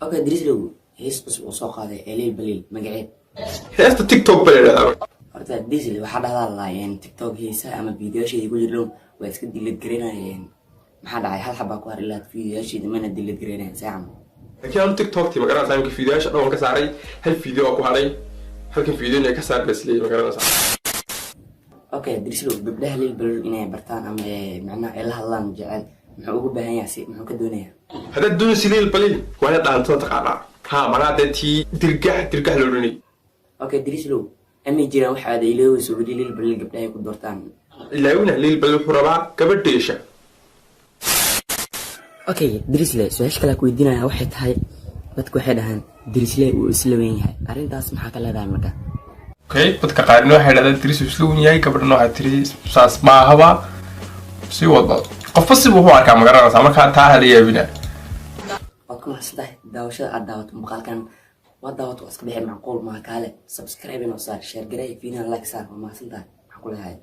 اوكي دريس لو هيس بس وسوق هذا ليل بليل مقعد هيست تيك توك بليل horta diesel waxa dhahdaa TikTok heesa ama fiidiyoshii ku jiraan way iska dilid gareynayeen maxaa dhacay hal xabba ku harilaad fiidiyoshii mana dilid gareynayeen saacam laakiin aan TikTok tii magaran saamka fiidiyosha dhoon ka saaray hal fiidiyo ku haray halkan fiidiyo ka saar bas leey magaran saar okay dirislo gabdhaha leel bal inay bartaan ama macna ay la hadlaan jecel muxuu ugu baahan yahay muxuu ka doonayaa hada doon sileel balil waa dhaanto taqaana ha magaada tii dirgax loo dhunay okay dirislo أمي جيران واحد يلوي سعودي للبلد قبلها يكون دورتان يلوينا للبلد حربا قبل ديشة أوكي دريس لي سؤال كلا كويدينا واحد هاي بدك واحد هان دريس لي وسلوين هاي أرين تاس محاك الله دائما كا أوكي بدك قارن واحد هذا دريس وسلوين هاي قبل إنه هتريس ساس ما هوا سي وضع قفص بوه على كام قرار سامر كان تاهل يا بنا بدكم هسه داوشة الدعوة مقال كان ودعوة واسك بحر معقول ما كاله سبسكرايب وصار شير قري فينا لايك صار وما سنتها حقول هاي